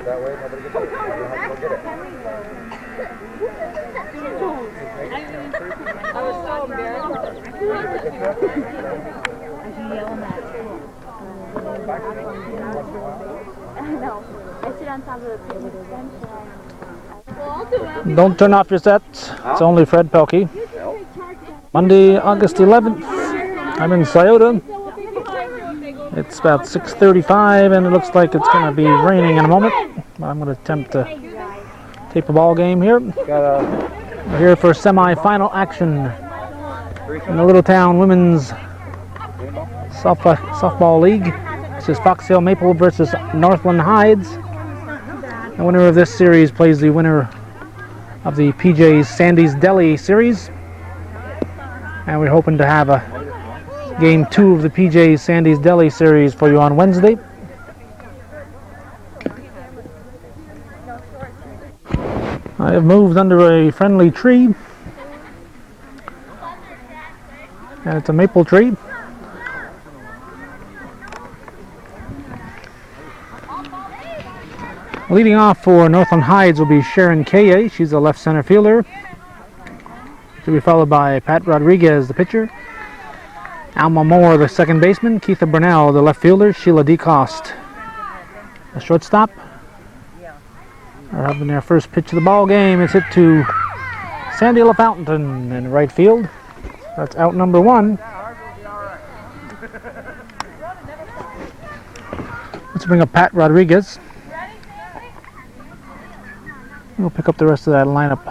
That way nobody gets it. You don't have to go get it. I was so embarrassed. I know. I sit on top of the bench. Don't turn off your sets. It's only Fred Pelkey. Monday, August 11th. I'm in Scioto. It's about 6:35 and it looks like it's going to be raining in a moment. I'm going to attempt to tape a ball game here. We're here for semi-final action in the Littletown Women's Softball League. This is Fox Hill Maple versus Northland Hides. The winner of this series plays the winner of the PJ's Sandy's Deli series. And we're hoping to have a Game 2 of the PJ's Sandy's Deli series for you on Wednesday. I have moved under a friendly tree. And it's a maple tree. Leading off for Northland Hides will be Sharon Kaye. She's a left center fielder. She'll be followed by Pat Rodriguez, the pitcher. Alma Moore, the second baseman. Keitha Burnell, the left fielder. Sheila DeCoste, the shortstop. They're having their first pitch of the ball game. It's hit to Sandy LaFountain in right field. That's out number one. Let's bring up Pat Rodriguez. We'll pick up the rest of that lineup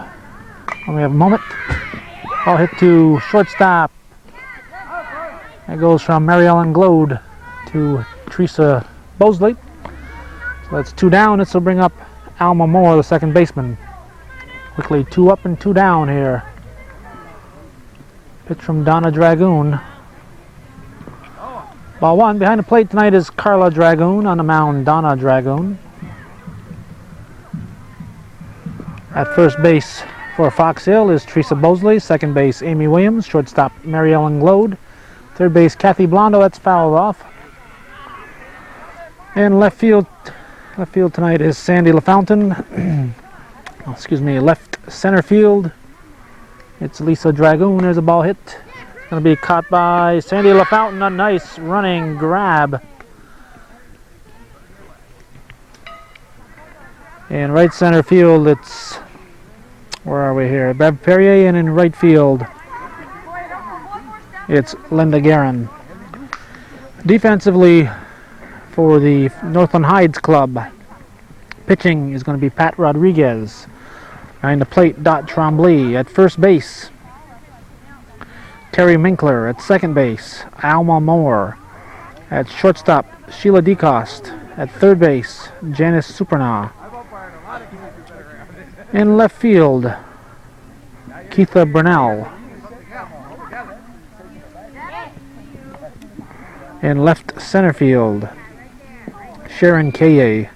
when we have a moment. Ball hit to shortstop. That goes from Mary Ellen Glode to Teresa Bosley. So that's two down. This will bring up Alma Moore, the second baseman. Quickly, two up and two down here. Pitch from Donna Dragoon. Ball one. Behind the plate tonight is Carla Dragoon. On the mound, Donna Dragoon. At first base for Fox Hill is Teresa Bosley. Second base, Amy Williams. Shortstop, Mary Ellen Glode. Third base, Kathy Blondo. That's fouled off. And left field tonight is Sandy LaFountain. Excuse me, left center field. It's Lisa Dragoon. There's a ball hit. It's going to be caught by Sandy LaFountain. A nice running grab. In right center field, it's, where are we here? Bev Perrier, and in right field, it's Linda Guerin. Defensively, for the Northland Hides Club, pitching is going to be Pat Rodriguez. Behind the plate, Dot Trombley. At first base, Terry Minkler. At second base, Alma Moore. At shortstop, Sheila DeCoste. At third base, Janice Supernaw. In left field, Keitha Burnell. In left center field, Sharon Kaye.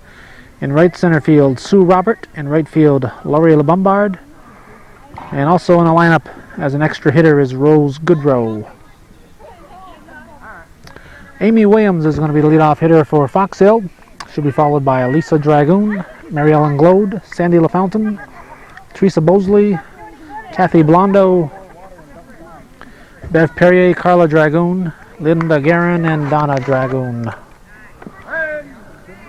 In right center field, Sue Robert. In right field, Laurie LeBombard. And also in the lineup as an extra hitter is Rose Goodrow. Amy Williams is going to be the leadoff hitter for Fox Hill. She'll be followed by Lisa Dragoon, Mary Ellen Glode, Sandy LaFountain, Teresa Bosley, Kathy Blondo, Bev Perrier, Carla Dragoon, Linda Guerin, and Donna Dragoon.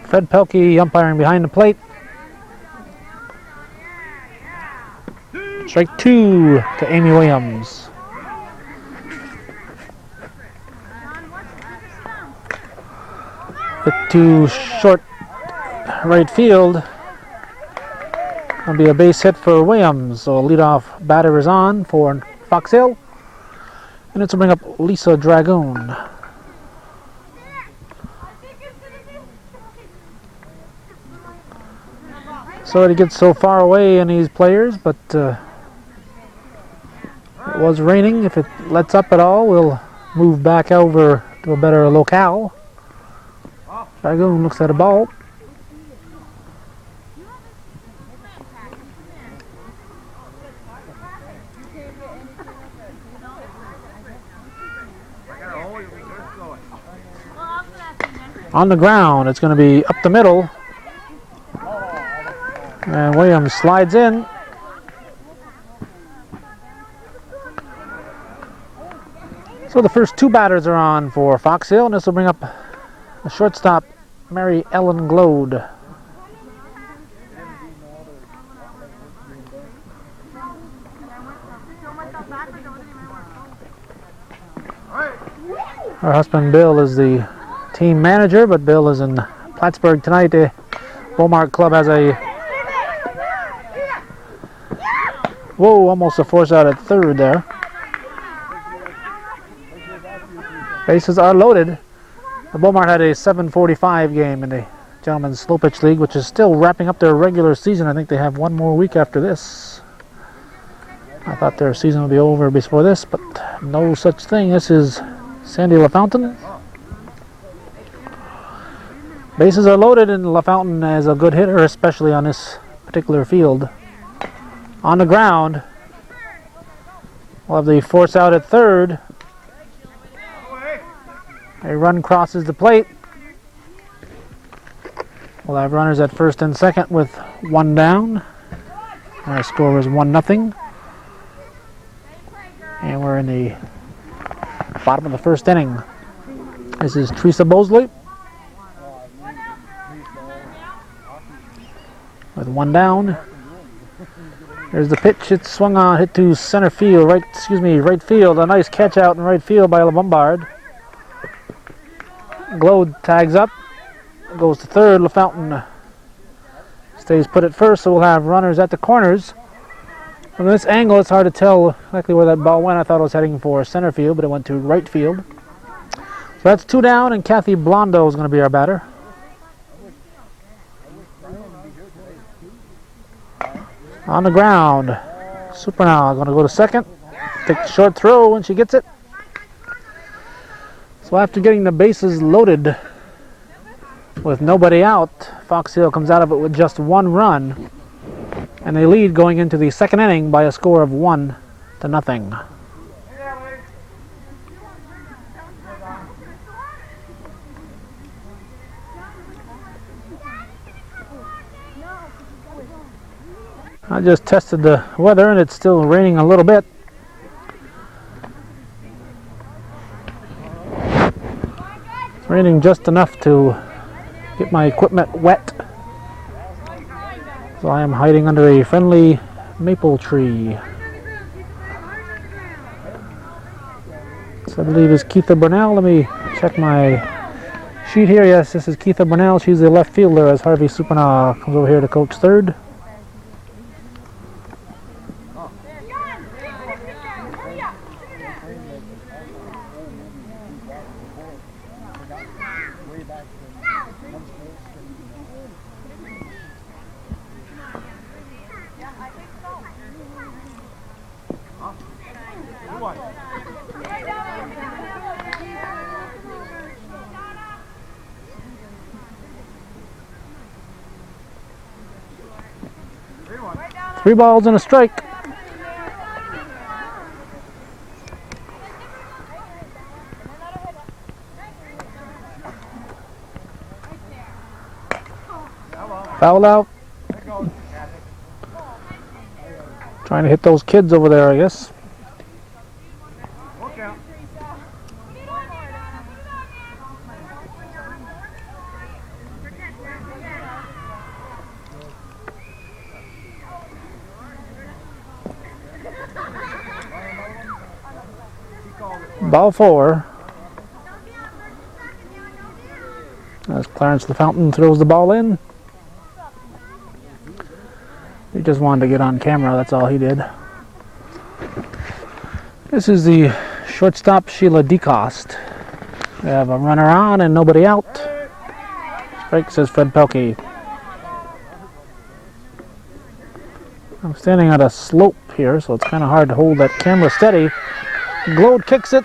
Fred Pelkey umpiring behind the plate. Strike two to Amy Williams. Hit to short right field. That'll be a base hit for Williams. So leadoff batter is on for Fox Hill. And it's to bring up Lisa Dragoon. Sorry to get so far away in these players, but it was raining. If it lets up at all, we'll move back over to a better locale. Dragoon looks at a ball. On the ground, it's going to be up the middle. And Williams slides in. So the first two batters are on for Fox Hill, and this will bring up the shortstop, Mary Ellen Glode. Her husband Bill is the team manager, but Bill is in Plattsburgh tonight. The Beaumont Club has a almost a force out at third there. Bases are loaded. The Beaumont had a 7:45 game in the Gentlemen's Slow Pitch League, which is still wrapping up their regular season. I think they have one more week after this. I thought their season would be over before this, but no such thing. This is Sandy LaFountain. Bases are loaded, and LaFountain is a good hitter, especially on this particular field. On the ground, we'll have the force out at third. A run crosses the plate. We'll have runners at first and second with one down. Our score is 1-0. And we're in the bottom of the first inning. This is Teresa Bosley with one down. There's the pitch. It's swung on, hit to center field, right field. A nice catch out in right field by LaBombard. Glode tags up, goes to third. LaFountain stays put at first, so we'll have runners at the corners. From this angle, it's hard to tell exactly where that ball went. I thought it was heading for center field, but it went to right field. So that's two down, and Kathy Blondo is going to be our batter. On the ground, Supernal going to go to second. Take the short throw when she gets it. So after getting the bases loaded with nobody out, Fox Hill comes out of it with just one run, and they lead going into the second inning by a score of 1-0. I just tested the weather, and it's still raining a little bit. It's raining just enough to get my equipment wet. So I am hiding under a friendly maple tree. So I believe is Keitha Burnell. Let me check my sheet here. Yes, this is Keitha Burnell. She's the left fielder as Harvey Supernal comes over here to coach third. Three balls and a strike. Foul out. Trying to hit those kids over there, I guess. Ball 4. As Clarence LaFountain throws the ball in. He just wanted to get on camera, that's all he did. This is the shortstop, Sheila DeCoste. We have a runner on and nobody out. Strike, says Fred Pelkey. I'm standing at a slope here, so it's kind of hard to hold that camera steady. Glode kicks it,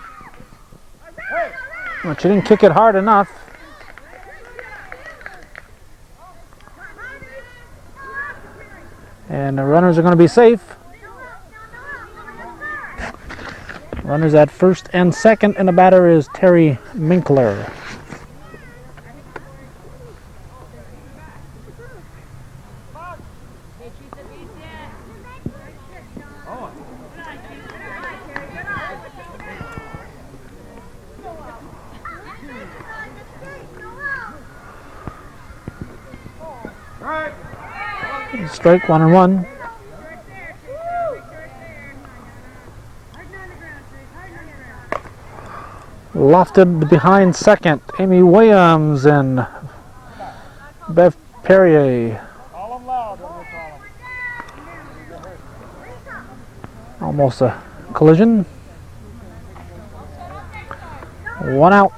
but she didn't kick it hard enough. And the runners are going to be safe. Runners at first and second, and the batter is Terry Minkler. Strike, 1-1. Lofted behind second, Amy Williams and Bev Perrier. Almost a collision. 1 out.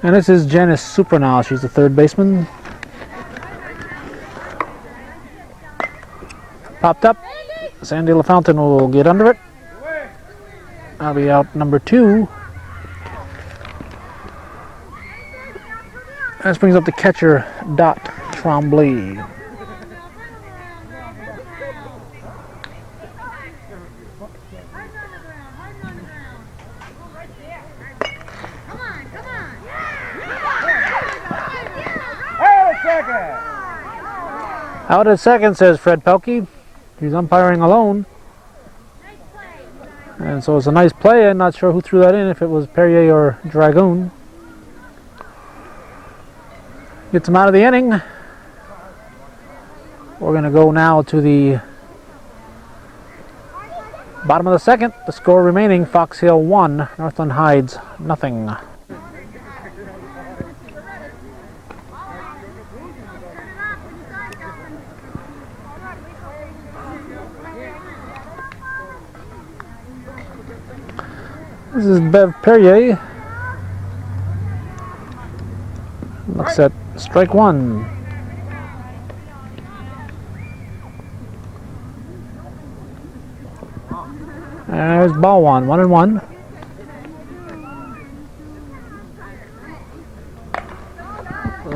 And this is Janice Supernal. She's the third baseman. Popped up. Sandy LaFountain will get under it. That'll be out number 2. This brings up the catcher, Dot Trombley. Out at second, says Fred Pelkey. He's umpiring alone. And so it's a nice play. I'm not sure who threw that in, if it was Perrier or Dragoon. Gets him out of the inning. We're going to go now to the bottom of the second. The score remaining, Fox Hill 1, Northland Heights nothing. This is Bev Perrier. Looks at strike 1. And there's ball 1, 1-1.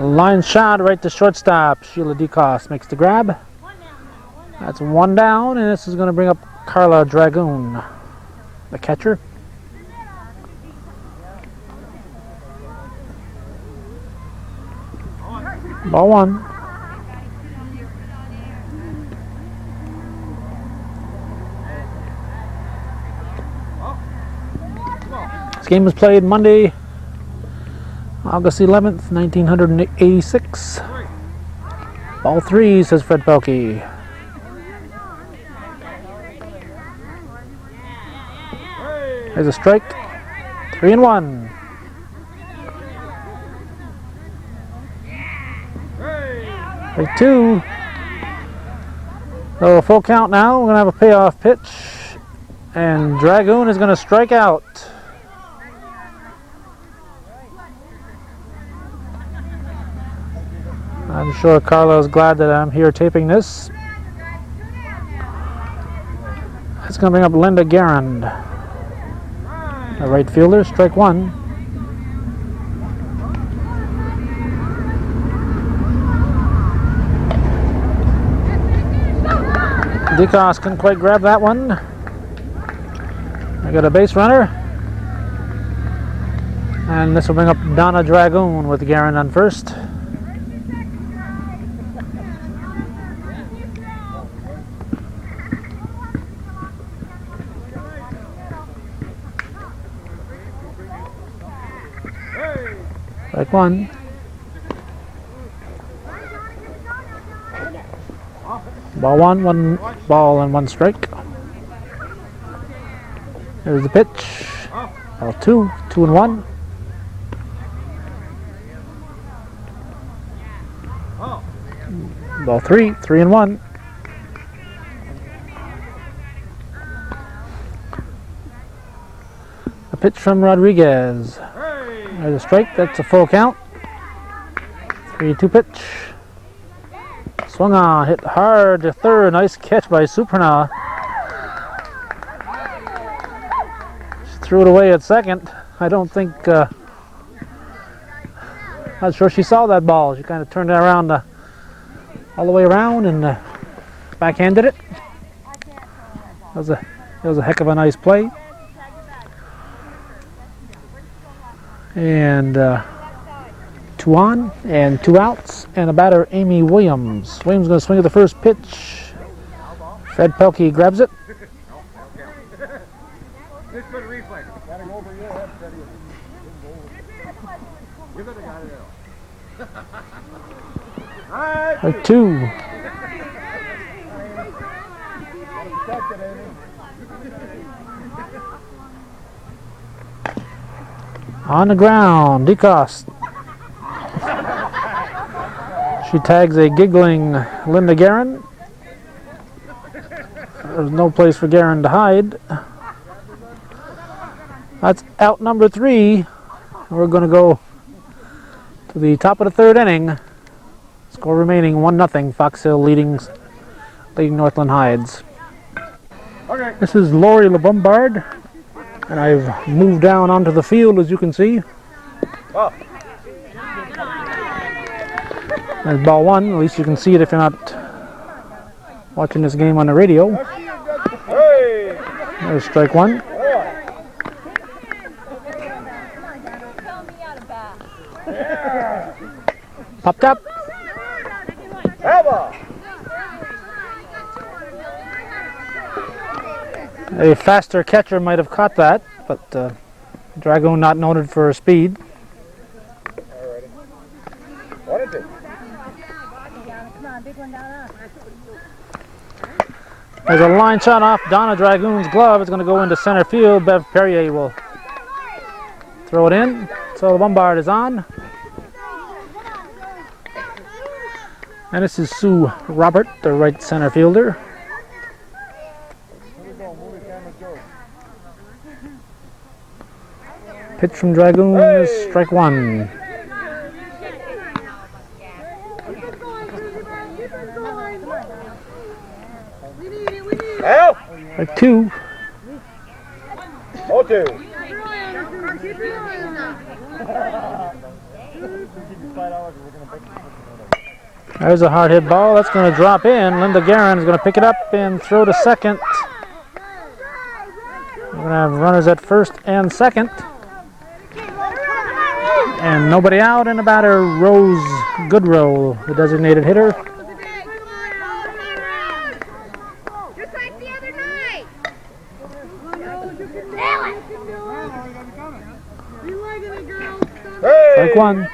Line shot right to shortstop. Sheila DeCoste makes the grab. That's 1 down, and this is going to bring up Carla Dragoon, the catcher. Ball 1. This game was played Monday, August 11th, 1986. Ball 3, says Fred Pelkey. There's a strike. 3-1. Strike 2. So full count now. We're going to have a payoff pitch. And Dragoon is going to strike out. I'm sure Carla is glad that I'm here taping this. It's going to bring up Linda Garand, the right fielder. Strike 1. DeCoste couldn't quite grab that one. I got a base runner. And this will bring up Donna Dragoon with Garand on first. Strike 1. Ball 1, 1 ball and 1 strike. There's the pitch. Ball 2, 2-1. Ball 3, 3-1. A pitch from Rodriguez. There's a strike. That's a full count. 3-2 pitch. Swung on, hit hard to third. Nice catch by Supernal. She threw it away at second. I don't think, not sure she saw that ball. She kind of turned it around, all the way around and backhanded it. That was a heck of a nice play. And 2 on and 2 outs, and a batter, Amy Williams. Williams going to swing at the first pitch. Fred Pelkey grabs it. Strike two. On the ground, DeCoste. She tags a giggling Linda Guerin. There's no place for Guerin to hide. That's out number 3. We're going to go to the top of the 3rd inning. Score remaining 1-0. Fox Hill leading Northland Hides. Okay. This is Lori LeBombard, and I've moved down onto the field, as you can see. Oh. There's ball 1. At least you can see it if you're not watching this game on the radio. Hey. There's strike 1. Popped up. A faster catcher might have caught that, but Dragoon not noted for her speed. Alrighty. 1-2. There's a line shot off Donna Dragoon's glove. It's going to go into center field. Bev Perrier will throw it in. So the Bombard is on. And this is Sue Robert, the right center fielder. Pitch from Dragoon is strike 1. Help! Strike 2. 0-2. There's a hard hit ball. That's going to drop in. Linda Guerin is going to pick it up and throw to second. We're going to have runners at first and second. And nobody out, and the batter, Rose Goodrow, the designated hitter. Just like the other night. Hey! Strike 1.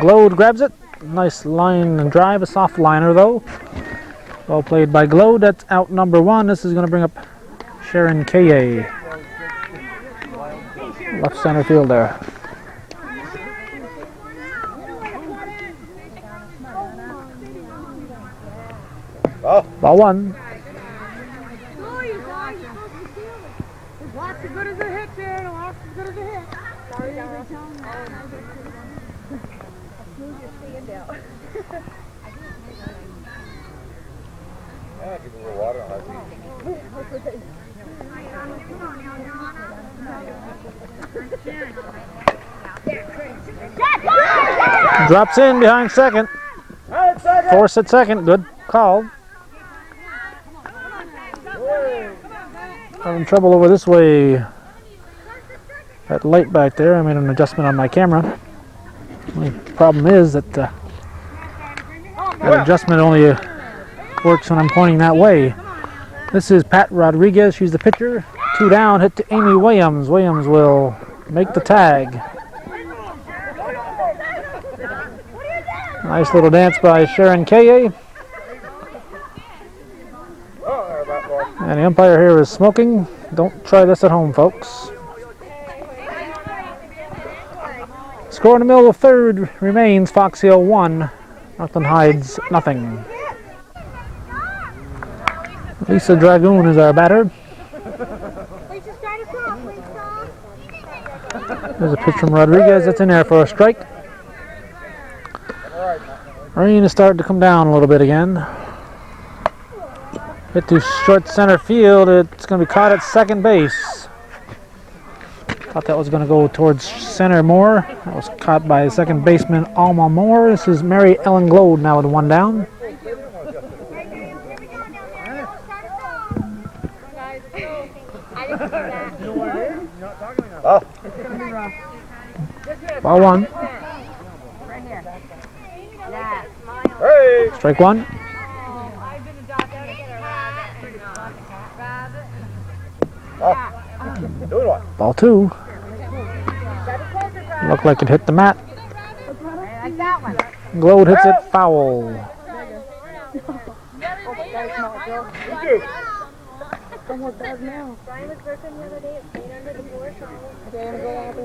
Glode grabs it. Nice line and drive, a soft liner though. Well played by Glode. That's out number 1. This is going to bring up Sharon Kaye, left center fielder. Oh. Ball 1. Lots as good as a hit there, lots as good as a hit. Sorry, Dara. Move your stand out. Yeah, give a little water on that. Drops in behind second. Force at second. Good call. Having trouble over this way. That light back there, I made an adjustment on my camera. Only problem is that that adjustment only works when I'm pointing that way. This is Pat Rodriguez. She's the pitcher. 2 down, hit to Amy Williams. Williams will make the tag. Nice little dance by Sharon Kaye. And the umpire here is smoking. Don't try this at home, folks. Score in the middle of the 3rd remains Fox Hill 1, Northland Hides nothing. Lisa Dragoon is our batter. There's a pitch from Rodriguez. That's in there for a strike. Rain is starting to come down a little bit again. Hit to short center field. It's going to be caught at second base. Thought that was going to go towards center more. That was caught by second baseman Alma Moore. This is Mary Ellen Glode now with 1 down. Oh. Ball 1. Hey! Strike 1. Oh, doing what? Ball 2. Looked like it hit the mat. Like that one. Glode hits it foul. You too. Almost does now. Brian was working the other day at St. Under the Floor, so Okay, I'm gonna go all the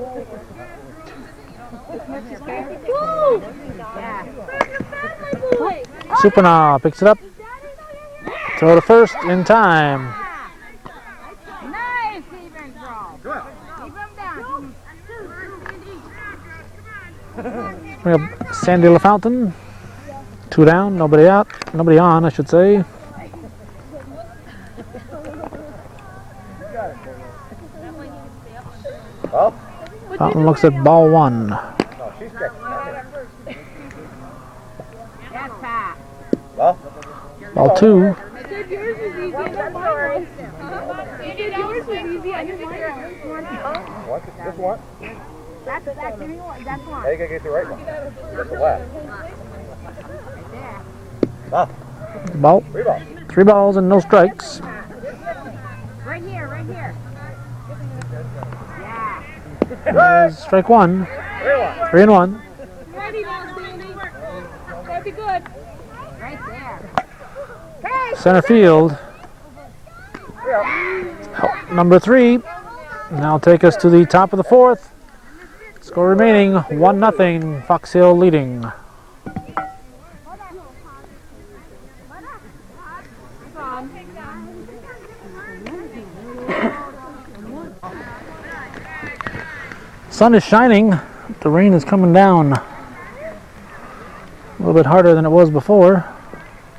way. Supernal picks it up. Throw to first in time. Nice, even throw. Keep him down. We have Sandy LaFountain. 2 down, nobody out. Nobody on, I should say. Well, Fountain looks at ball 1. no, she's checking. That's Pat. Well, Ball 2. Yours is easy. I didn't mind yours. Yours was easy. I didn't mind yours. what? This one? That's one. That's one. Now you gotta get the right one. That's the left. Ah, Ball. 3 balls. 3 balls and no strikes. Right here, right here. Yeah. There's strike 1. 3-1. 3 and 1. Ready now, Sandy. That'd be good. Right there. Center field. Number 3. Now take us to the top of the 4th. Score remaining 1-0. Fox Hill leading. Sun is shining. The rain is coming down a little bit harder than it was before.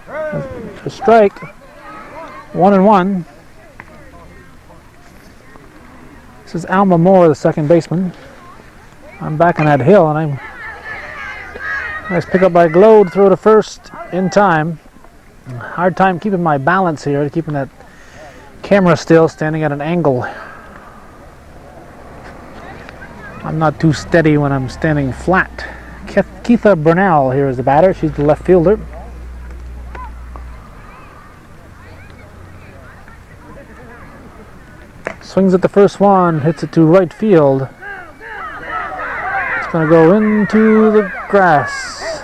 A strike. 1-1. This is Alma Moore, the second baseman. I'm back on that hill, and I'm nice pick up by Glode. Throw to first in time. Hard time keeping my balance here, keeping that camera still, standing at an angle. I'm not too steady when I'm standing flat. Keitha Burnell here is the batter. She's the left fielder. Swings at the first one, hits it to right field. It's going to go into the grass.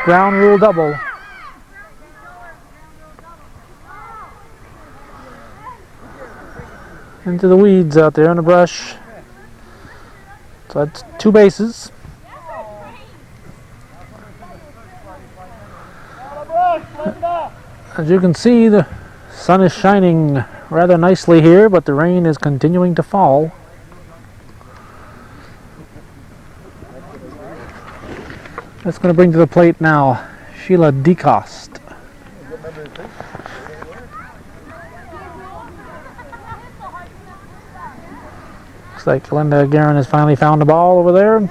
Ground rule double. Into the weeds out there in the brush. So that's 2 bases. As you can see, the sun is shining rather nicely here, but the rain is continuing to fall. That's going to bring to the plate now Sheila DeCoste. Looks like Linda Guerin has finally found the ball over there.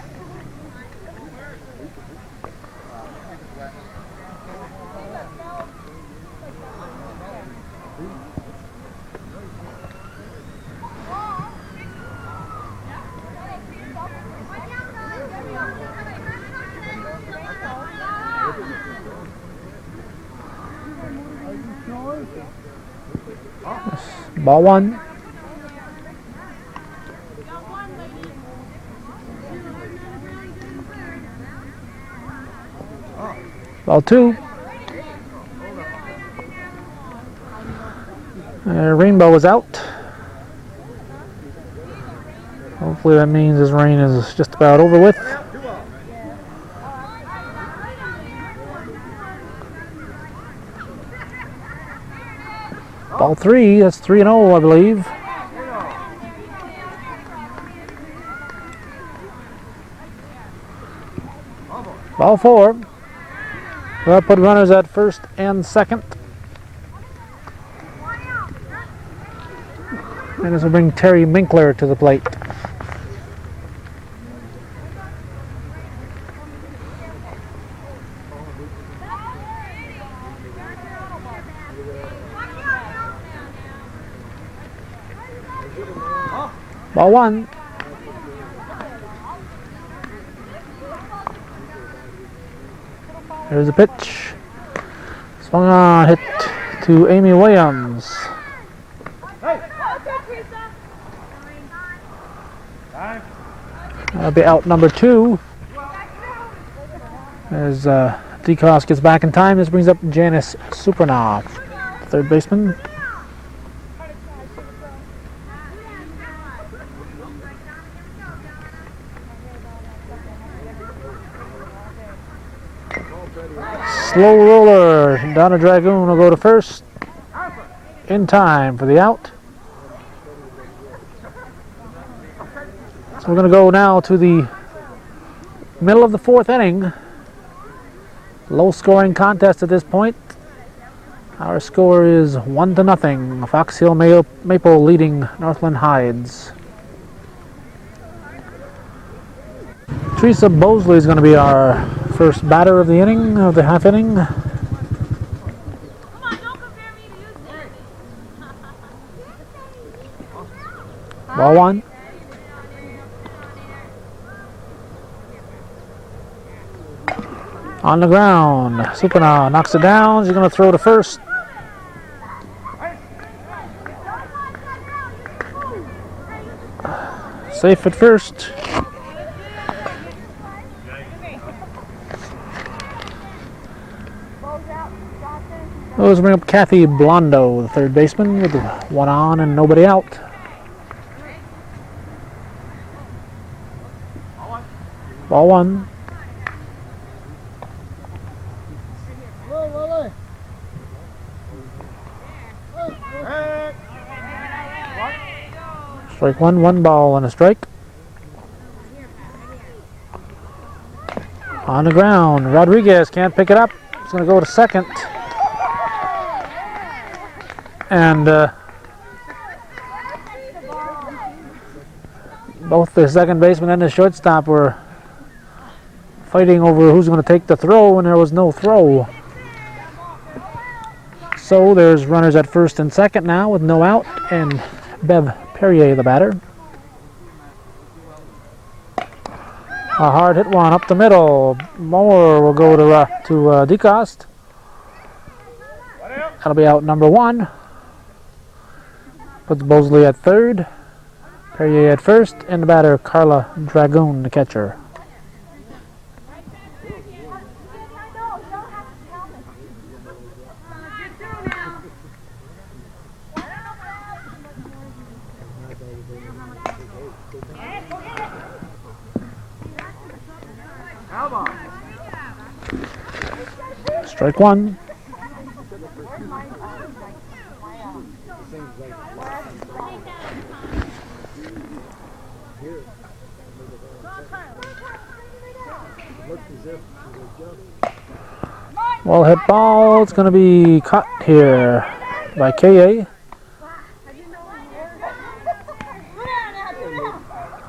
Ball 1. Ball 2. Rainbow is out. Hopefully that means this rain is just about over with. Ball 3, that's 3-0, I believe. Ball 4. We'll put runners at first and second. And this will bring Terry Minkler to the plate. Ball 1. There's a pitch. Swung on, hit to Amy Williams. That'll be out number 2. As DeCoste gets back in time, this brings up Janice Supernov, third baseman. Slow roller. Donna Dragoon will go to first in time for the out. So we're going to go now to the middle of the 4th inning. Low scoring contest at this point. Our score is 1-0. Fox Hill Maple leading Northland Hides. Teresa Bosley is going to be our first batter of the inning, of the half inning. Ball 1. On the ground. Supernov knocks it down. She's going to throw to first. Safe at first. Those bring up Kathy Blondo, the third baseman, with 1 on and nobody out. Ball 1. Strike 1, 1 ball and a strike. On the ground, Rodriguez can't pick it up. He's going to go to second. And both the second baseman and the shortstop were fighting over who's going to take the throw, and there was no throw. So there's runners at first and second now with no out, and Bev Perrier, the batter. A hard hit one up the middle. Moore will go to DeCoste. That'll be out number 1. Puts Bosley at third. Perrier at first, and the batter Carla Dragoon, the catcher. Strike 1. Well hit ball. It's going to be caught here by K.A.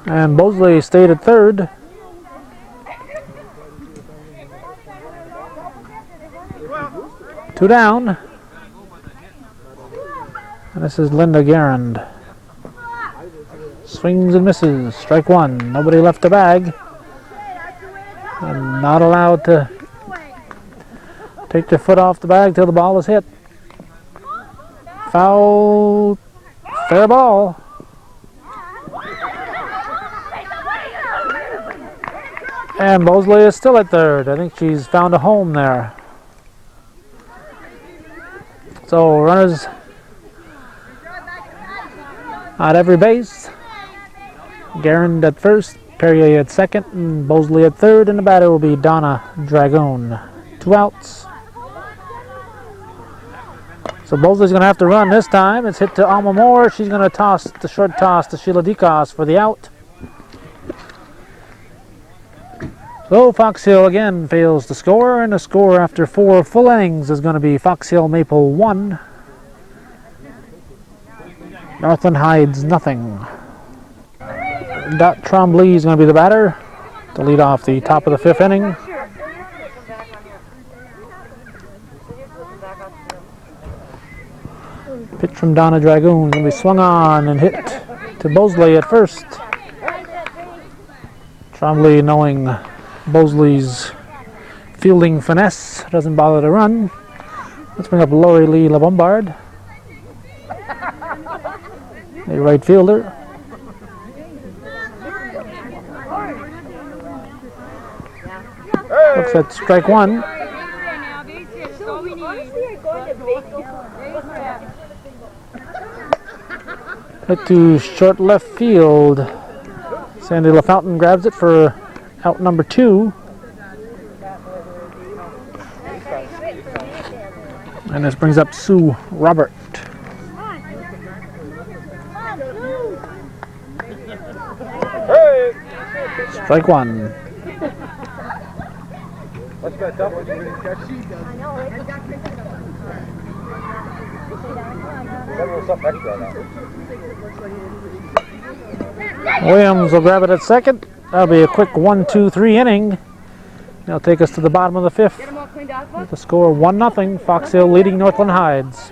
And Bosley stayed at third. Two down. And this is Linda Garand. Swings and misses. Strike 1. Nobody left the bag. And not allowed to take their foot off the bag till the ball is hit. Foul. Fair ball. And Bosley is still at third. I think she's found a home there. So runners at every base. Garand at first, Perrier at second, and Bosley at third, and the batter will be Donna Dragoon. 2 outs. So Bosley's going to have to run this time. It's hit to Alma Moore. She's going to toss the short toss to Sheila DeCoste for the out. So Fox Hill again fails to score, and the score after 4 full innings is going to be Fox Hill Maple 1, Northland Hides nothing. Dot Trombley is going to be the batter to lead off the top of the 5th inning. Pitch from Donna Dragoon going to be swung on and hit to Bosley at first. Trombley, knowing Bosley's fielding finesse, doesn't bother to run. Let's bring up Lori Lee LaBombard, a right fielder. Looks at strike one. Hit to short left field. Sandy LaFountain grabs it for out number 2. And this brings up Sue Robert. Hey! Strike one. What's that double you didn't catch? That was something extra on that. Williams will grab it at second. That'll be a quick 1-2-3 inning. That'll take us to the bottom of the 5th. With the score 1-0. Fox Hill leading Northland Hides.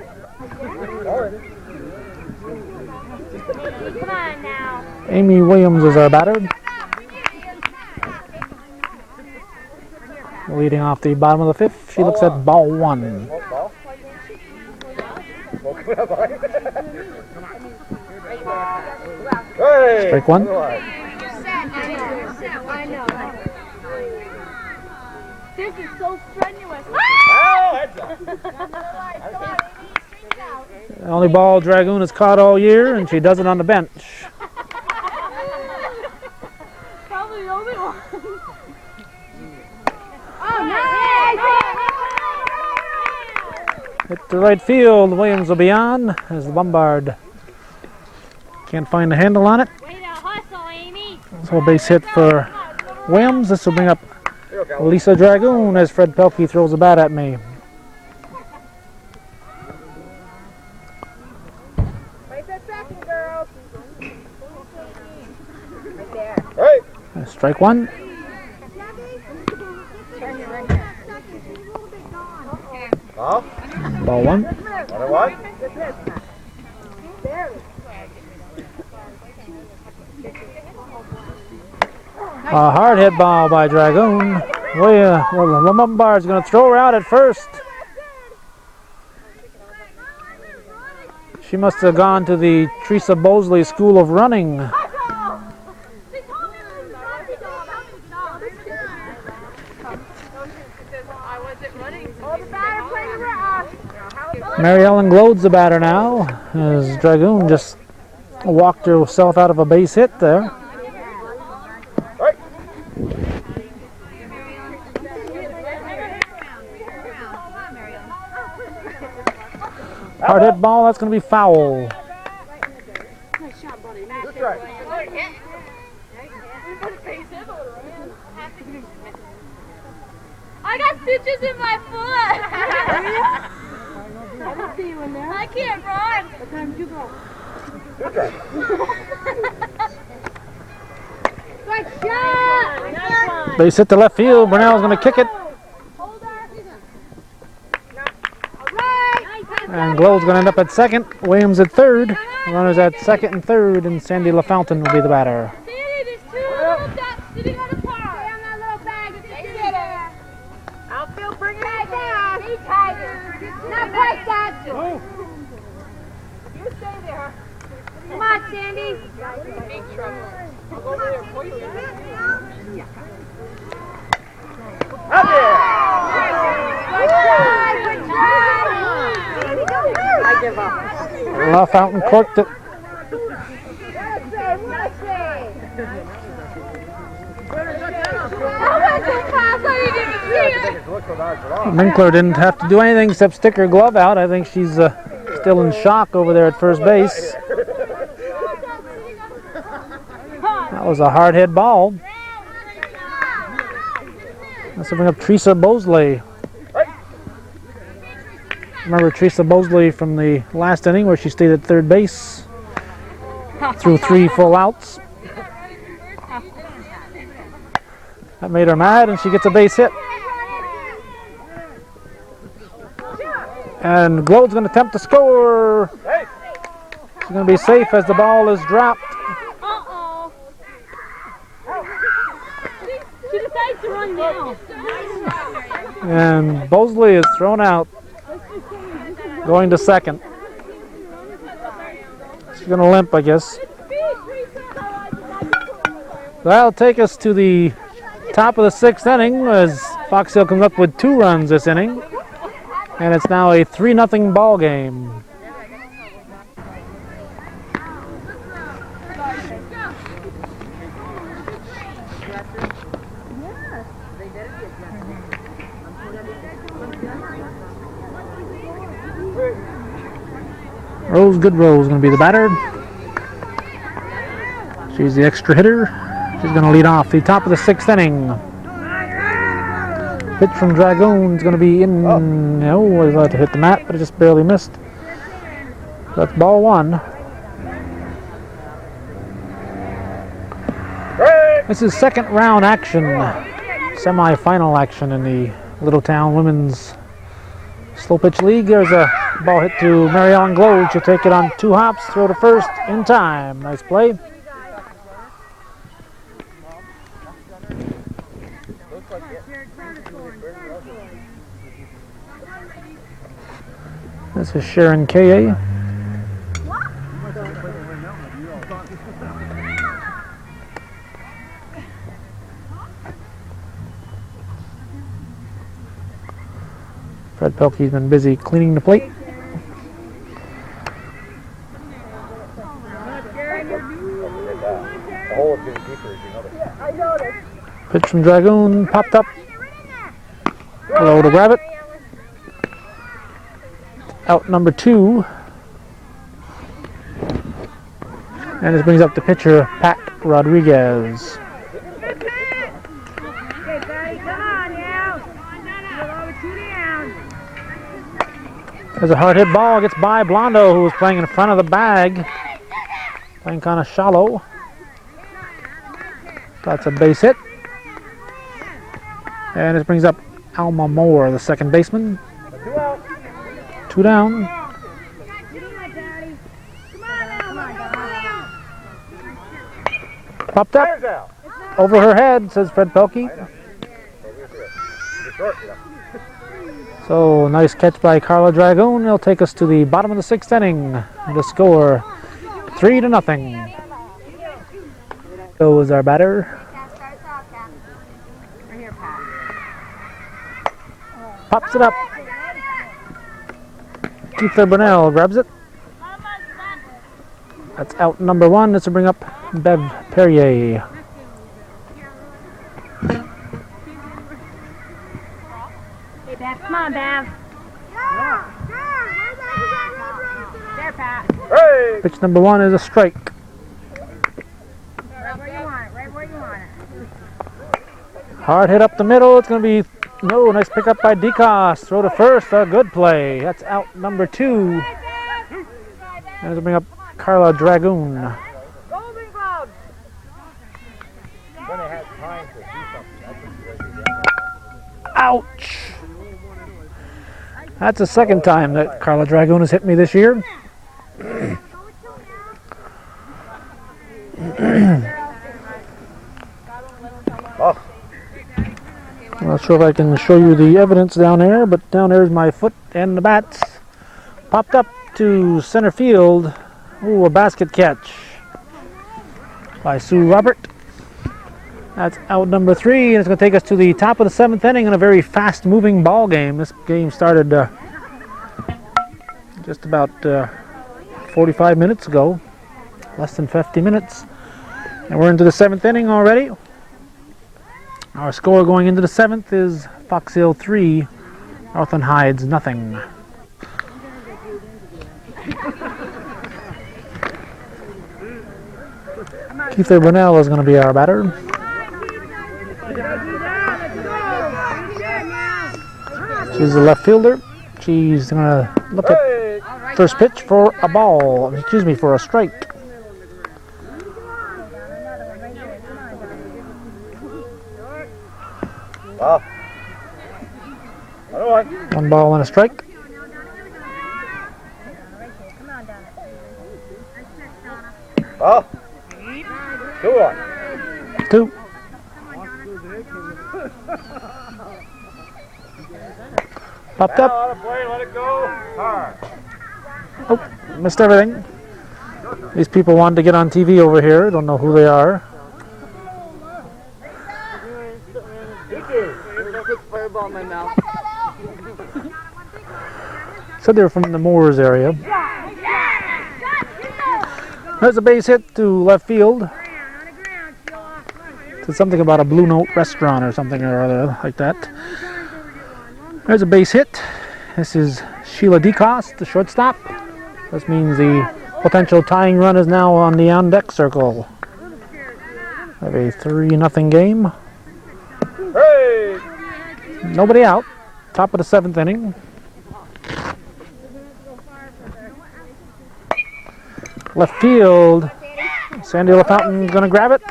Come on now. Amy Williams is our batter. Leading off the bottom of the 5th. She looks at ball 1. Ball? Hey! Strike one. I know. This is so strenuous. Oh, heads up. The only ball Dragoon has caught all year, and she does it on the bench. Probably the only one. Oh, nice! Hit to right field. Williams will be on as the Bombard can't find the handle on it. Way to hustle, Amy. So a base hit for Williams. This will bring up Here we go. Lisa Dragoon as Fred Pelkey throws a bat at me. Wait a second, girls. Right there. Hey! Strike one. Huh? Ball one. What? What? A hard hit ball by Dragoon. Well, Lombard's going to throw her out at first. She must have gone to the Teresa Bosley School of Running. Mary Ellen Glode's the batter now, as Dragoon just walked herself out of a base hit there. Right. Hard hit ball, that's going to be foul. That's right. I got stitches in my foot. I don't see you in there. I can't run. What time did you go? That's right. Good shot! Base hit to left field. Burnell's going to kick it. And Glode's going to end up at second. Williams at third. Runners at second and third, and Sandy LaFountain will be the batter. Sandy, there's 2 little dots sitting on a par. Stay on that little bag if you see there. Outfield, bring it back down. Hey, Tiger. Not quite that. You stay there. Come on, Sandy. Big trouble. I'll go over there and point you. Up there! Good try, good try. I give up. LaFountain corked it. Winkler didn't have to do anything except stick her glove out. I think she's still in shock over there at first base. That was a hard hit ball. Let's bring up Teresa Bosley. Remember Teresa Bosley from the last inning where she stayed at third base through 3 full outs. That made her mad, and she gets a base hit. And Glode's going to attempt to score. She's going to be safe as the ball is dropped. Uh-oh. She decides to run down. And Bosley is thrown out. going to second. She's going to limp, I guess. That'll take us to the top of the 6th inning as Fox Hill comes up with 2 runs this inning. And it's now a 3-0 ball game. Rose Goodrow is going to be the batter. She's the extra hitter. She's going to lead off the top of the 6th inning. Pitch from Dragoon is going to be in. No, I was about to hit the mat, but it just barely missed. That's ball 1. This is second round action, semi-final action in the Littletown Women's Slow Pitch League. There's a ball hit to Mary Ellen Globe. She'll take it on 2 hops, throw to first in time. Nice play. This is Sharon K.A. Fred Pelkey's been busy cleaning the plate. Pitch from Dragoon, popped up. Hello to grab it. Out number 2. And this brings up the pitcher, Pat Rodriguez. There's a hard hit ball, gets by Blondo, who was playing in front of the bag. Playing kind of shallow. That's a base hit. And this brings up Alma Moore, the second baseman. 2 down. Popped up. Over her head, says Fred Pelkey. So, nice catch by Carla Dragoon. It'll take us to the bottom of the 6th inning. The score, 3-0. So is our batter. Pops it up. Keitha Burnell grabs it. That's out number 1. This will bring up Bev Perrier. Hey, Bev. Come on, Bev. There, Pat. Hey! Pitch number 1 is a strike. Right where you want it. Right where you want it. Hard hit up the middle. It's going to be no nice pickup by DeCoste. Throw to first. A good play. That's out number 2. And it'll bring up Carla Dragoon. Golden Gloves. Ouch! That's the second time that Carla Dragoon has hit me this year. Oh. I'm not sure if I can show you the evidence down there, but down there's my foot and the bats. Popped up to center field. Ooh, a basket catch by Sue Robert. That's out number 3, and it's going to take us to the top of the 7th inning in a very fast-moving ball game. This game started just about 45 minutes ago, less than 50 minutes, and we're into the 7th inning already. Our score going into the 7th is Fox Hill 3, Northland Heights nothing. Keitha Burnell is going to be our batter. She's the left fielder. She's going to look at first pitch for a ball. Excuse me, for a strike. Oh. 1 ball and a strike. Oh. 2-1. 2. Popped up. Let it go hard. Oh, missed everything. These people wanted to get on TV over here. Don't know who they are. Fireball in my mouth. Said they were from the Moors area. There's a base hit to left field. Said something about a Blue Note restaurant or something or other like that. There's a base hit. This is Sheila DeCoste, the shortstop. This means the potential tying run is now on the on-deck circle. We have a 3-0 game. Hey! Nobody out. Top of the 7th inning. Left field. Sandy LaFountain going to grab it.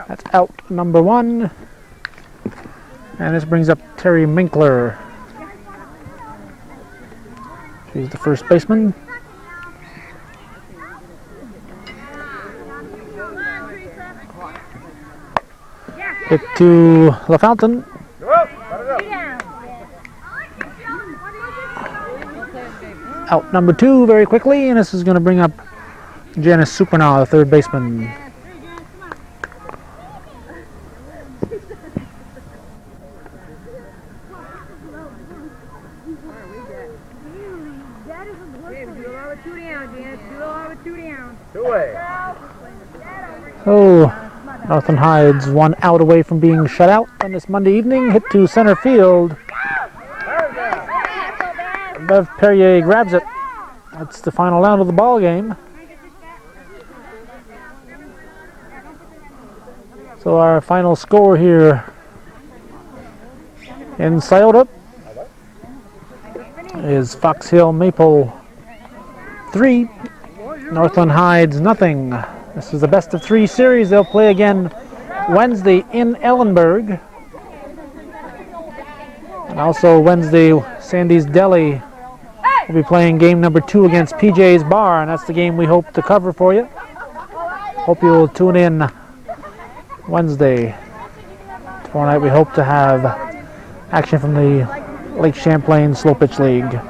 That's out number 1. And this brings up Terry Minkler. She's the first baseman. Hit to LaFountain. Out number 2 very quickly, and this is going to bring up Janice Supernaw, the third baseman. So, Northland Hides 1 out away from being shut out on this Monday evening. Hit to center field. Bev Perrier grabs it. That's the final out of the ball game. So our final score here in Scioto is Fox Hill Maple 3, Northland Hides nothing. This is the best of 3 series. They'll play again Wednesday in Ellenburg. And also Wednesday, Sandy's Deli will be playing game number 2 against PJ's Bar, and that's the game we hope to cover for you. Hope you'll tune in Wednesday. Tomorrow night we hope to have action from the Lake Champlain Slow Pitch League.